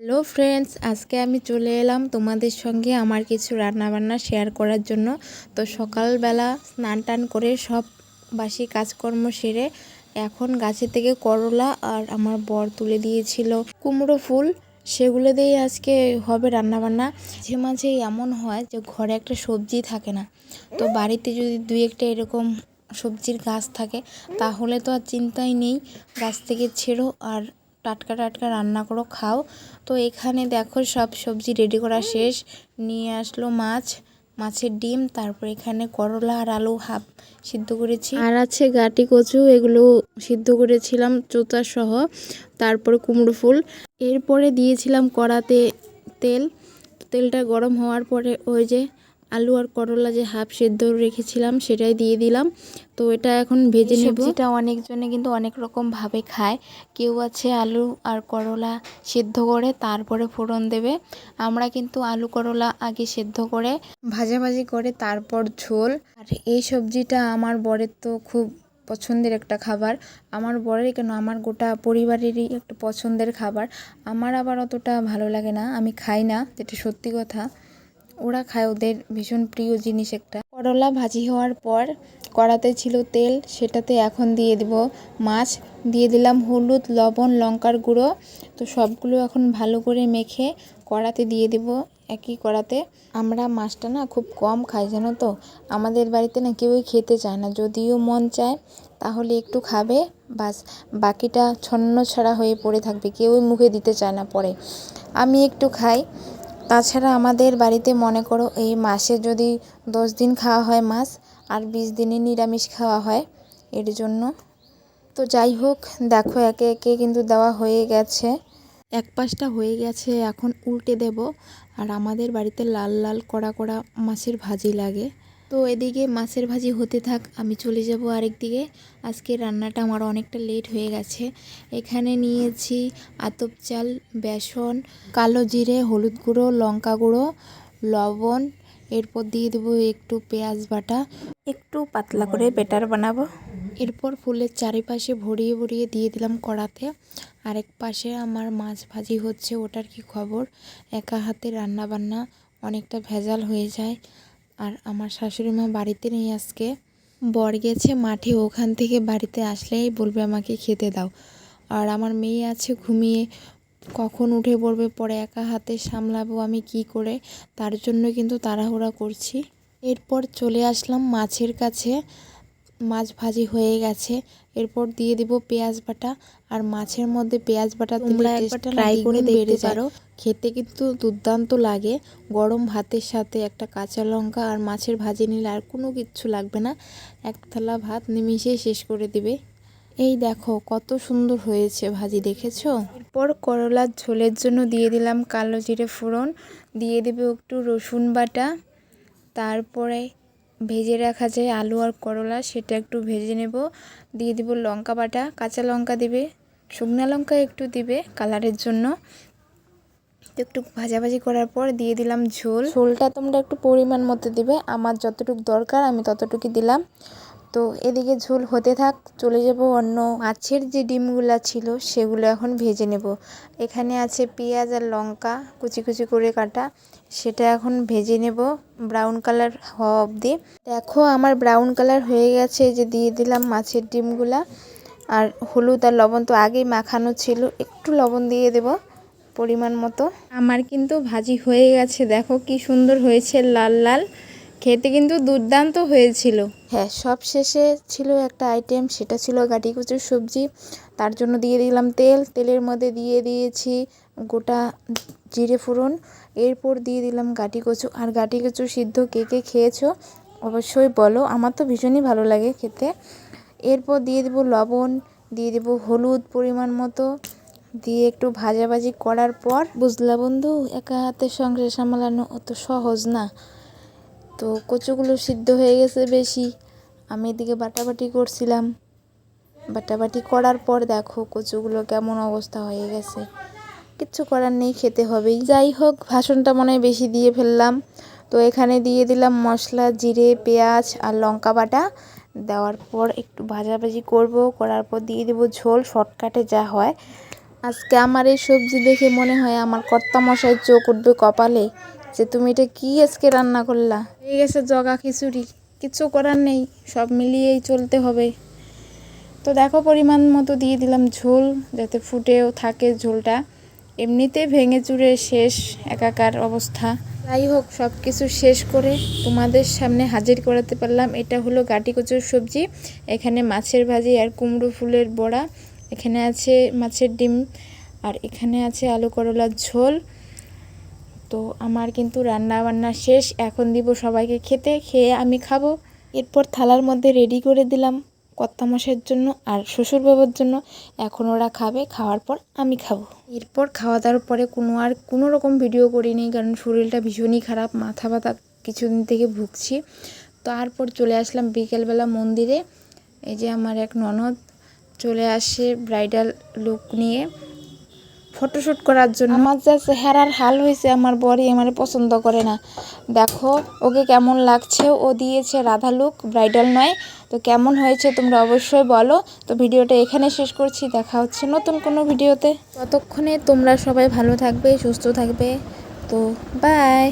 Hello friends, আজকে আমি চলে এলাম তোমাদের সঙ্গে আমার কিছু রান্নাবান্না শেয়ার করার জন্য। তো সকালবেলা স্নান টান করে সব বাসি কাজকর্ম সেরে এখন গাছে থেকে করলা আর আমার বর তুলে দিয়েছিল কুমড়ো ফুল, সেগুলো দিয়েই আজকে হবে রান্নাবান্না। মাঝে মাঝে এমন হয় যে ঘরে একটা সবজি থাকে না, তো বাড়িতে যদি দুই একটা এরকম সবজির গাছ থাকে তাহলে তো আর চিন্তাই নেই, গাছ থেকে ছেড়ো আর টাটকা টাটকা রান্না করো, খাও। তো এখানে দেখো সব সবজি রেডি করা শেষ। নিয়ে আসলো মাছের ডিম, তারপর এখানে করলা আর আলু হাফ সিদ্ধ করেছি, আর আছে গাটি কচু, এগুলো সিদ্ধ করেছিলাম চোচা সহ। তারপরে কুমড়ো ফুল, এরপরে দিয়েছিলাম কড়াতে তেলটা গরম হওয়ার পরে ওই যে আলু আর করলা যে হাফ সেদ্ধ রেখেছিলাম সেটাই দিয়ে দিলাম। তো এটা এখন ভেজে নেব। সবজিটা অনেকজনে কিন্তু অনেক রকম ভাবে খায়। কেউ আছে আলু আর করলা সেদ্ধ করে তারপরে ফোড়ন দেবে, আমরা কিন্তু আলু করলা আগে সেদ্ধ করে ভাজাভাজি করে তারপর ঝোল। আর এই সবজিটা আমার বরের তো খুব পছন্দের একটা খাবার, আমার বরের কেন আমার গোটা পরিবারেরই একটা পছন্দের খাবার। আমার আবার অতটা ভালো লাগে না, আমি খাই না, যেটা সত্যি কথা। ওরা খায়, ওদের ভীষণ প্রিয় জিনিস একটা। করলা ভাজি হওয়ার পর কড়াতে ছিল তেল, সেটাতে এখন দিয়ে দিব মাছ, দিয়ে দিলাম হলুদ লবণ লঙ্কার গুঁড়ো। তো সবগুলো এখন ভালো করে মেখে কড়াতে দিয়ে দেব একই কড়াতে। আমরা মাছটা না খুব কম খাই জানো তো, আমাদের বাড়িতে না কেউই খেতে চায় না, যদিও মন চায় তাহলে একটু খাবে, বাস বাকিটা ছন্ন ছাড়া হয়ে পড়ে থাকবে, কেউই মুখে দিতে চায় না পরে। আমি একটু খাই। তাছাড়া আমাদের বাড়িতে মনে করো এই মাসে যদি 10 দিন খাওয়া হয় মাছ, আর 20 দিনে নিরামিষ খাওয়া হয়, এর জন্য। তো যাই হোক, দেখো একে একে কিন্তু দেওয়া হয়ে গেছে, এক পাশটা হয়ে গেছে, এখন উল্টে দেব। আর আমাদের বাড়িতে লাল লাল কড়া কড়া মাছের ভাজি লাগে। তো এদিকে মাছের ভাজি হতে থাক, আমি চলে যাব আরেক দিকে। আজকে রান্নাটা আমার অনেকটা লেট হয়ে গেছে। এখানে নিয়েছি আতপ চাল, বেসন, কালো জিরে, হলুদ গুঁড়ো, লঙ্কা গুঁড়ো, লবণ, এরপর দিয়ে দেবো একটু পেঁয়াজ বাটা, একটু পাতলা করে বেটার বানাবো। এরপর ফুলের চারিপাশে ভরিয়ে ভরিয়ে দিয়ে দিলাম কড়াতে। আরেক পাশে আমার মাছ ভাজি হচ্ছে, ওটার কি খবর। একা হাতে রান্না বান্না অনেকটা ভেজাল হয়ে যায়। আর আমার শাশুড়ি মা বাড়িতে নেই আজকে, বর গেছে মাঠে, ওখান থেকে বাড়িতে আসলেই বলবে আমাকে খেতে দাও। আর আমার মেয়ে আছে ঘুমিয়ে, কখন উঠে পড়বে পরে একা হাতে সামলাবো আমি কি করে, তার জন্য কিন্তু তাড়াহুড়া করছি। এরপর চলে আসলাম মাছের কাছে, মাছ ভাজি হয়ে গেছে। এরপর দিয়ে দিব পেঁয়াজ বাটা, আর মাছের মধ্যে পেঁয়াজ বাটা তোমরা একবার ট্রাই করে দেখতে পারো, খেতে কিন্তু দুর্দান্ত লাগে। গরম ভাতের সাথে একটা কাঁচা লঙ্কা আর মাছের ভাজি নিলে আর কোনো কিচ্ছু লাগবে না, এক থালা ভাত নিমিষেই শেষ করে দিবে। এই দেখো কত সুন্দর হয়েছে ভাজি, দেখেছো। এরপর করলার ঝোলের জন্য দিয়ে দিলাম কালো জিরে ফোড়ন, দিয়ে দেবে একটু রসুন বাটা, তারপরে ভেজে রাখা যায় আলু আর করলা, সেটা একটু ভেজে নেব। দিয়ে দিব লঙ্কা বাটা, কাঁচা লঙ্কা দিবে, শুকনো লঙ্কা একটু দিবে কালারের জন্য। একটু ভাজাভাজি করার পর দিয়ে দিলাম ঝোলটা তোমরা একটু পরিমাণ মতো দিবে, আমার যতটুকু দরকার আমি ততটুকু দিলাম। তো এদিকে ঝোল হতে থাক, চলে যাব অন্য মাছের যে ডিমগুলো ছিল সেগুলো এখন ভেজে নেব। এখানে আছে পেঁয়াজ আর লঙ্কা কুচি কুচি করে কাটা, সেটা এখন ভেজে নেব ব্রাউন কালার হওয়া অবধি। দেখো আমার ব্রাউন কালার হয়ে গেছে, যে দিয়ে দিলাম মাছের ডিমগুলা। আর হলুদ আর লবণ তো আগেই মাখানো ছিল, একটু লবণ দিয়ে দেব পরিমাণ মতো। আমার কিন্তু ভাজি হয়ে গেছে, দেখো কি সুন্দর হয়েছে, লাল লাল, খেতে কিন্তু দুর্দান্ত হয়েছিল। হ্যাঁ, সব শেষে ছিল একটা আইটেম, সেটা ছিল গাটি কচুর সবজি। তার জন্য দিয়ে দিলাম তেলের মধ্যে দিয়ে দিয়েছি গোটা জিরে ফোড়ন, এরপর দিয়ে দিলাম গাটি কচু। আর গাটি কচু সিদ্ধ কে কে খেয়েছো অবশ্যই বলো, আমার তো ভীষণই ভালো লাগে খেতে। এরপর দিয়ে দেবো লবণ, দিয়ে দেবো হলুদ পরিমাণ মতো, দিয়ে একটু ভাজাভাজি করার পর, বুঝলা বন্ধু, একা হাতে সংসার সামলানো অত সহজ না। তো কচুগুলো সিদ্ধ হয়ে গেছে বেশি, আমি এদিকে বাটাবাটি করছিলাম, বাটাবাটি করার পর দেখো কচুগুলো কেমন অবস্থা হয়ে গেছে। কিচ্ছু করার নেই, খেতে হবেই। যাই হোক, ভাষণটা মনে হয় বেশি দিয়ে ফেললাম। তো এখানে দিয়ে দিলাম মশলা, জিরে, পেঁয়াজ আর লঙ্কা বাটা, দেওয়ার পর একটু ভাজাভাজি করার পর দিয়ে দেবো ঝোল, শর্টকাটে যা হয়। আজকে আমার এই সবজি দেখে মনে হয় আমার কর্তামশাই চোখ উঠবে কপালে, যে তুমি এটা কি আজকে রান্না করলা। হয়ে গেছে জগা খিচুড়ি, কিছু করার নেই, সব মিলিয়েই চলতে হবে। তো দেখো পরিমাণ মতো দিয়ে দিলাম ঝোল, যাতে ফুটেও থাকে ঝোলটা। এমনিতে ভেঙে চুরে শেষ একাকার অবস্থা। যাই হোক, সব কিছু শেষ করে তোমাদের সামনে হাজির করাতে পারলাম। এটা হলো গাটি কচুর সবজি, এখানে মাছের ভাজি আর কুমড়ো ফুলের বড়া, এখানে আছে মাছের ডিম, আর এখানে আছে আলু করলার ঝোল। তো আমার কিন্তু রান্না বান্না শেষ, এখন দিব সবাইকে খেতে, খেয়ে আমি খাবো। এরপর থালার মধ্যে রেডি করে দিলাম কর্তামশাইয়ের জন্য আর শ্বশুর বাবার জন্য। এখন ওরা খাবে, খাওয়ার পর আমি খাবো। এরপর খাওয়া দাওয়ার পরে কোনো রকম ভিডিও করিনি, কারণ শরীরটা ভীষণই খারাপ, মাথা ব্যথা কিছুদিন থেকে ভুগছি। তারপর চলে আসলাম বিকেলবেলা মন্দিরে। এই যে আমার এক ননদ চলে আসে ব্রাইডাল লুক নিয়ে ফটোশ্যুট করার জন্য। আমার যা চেহারার হাল হয়েছে, আমার বরই আমার পছন্দ করে না। দেখো ওকে কেমন লাগছে, ও দিয়েছে রাধা লুক, ব্রাইডাল নয়। তো কেমন হয়েছে তোমরা অবশ্যই বলো। তো ভিডিওটা এখানে শেষ করছি, দেখা হচ্ছে নতুন কোনো ভিডিওতে। ততক্ষণে তোমরা সবাই ভালো থাকবে, সুস্থ থাকবে। তো বাই।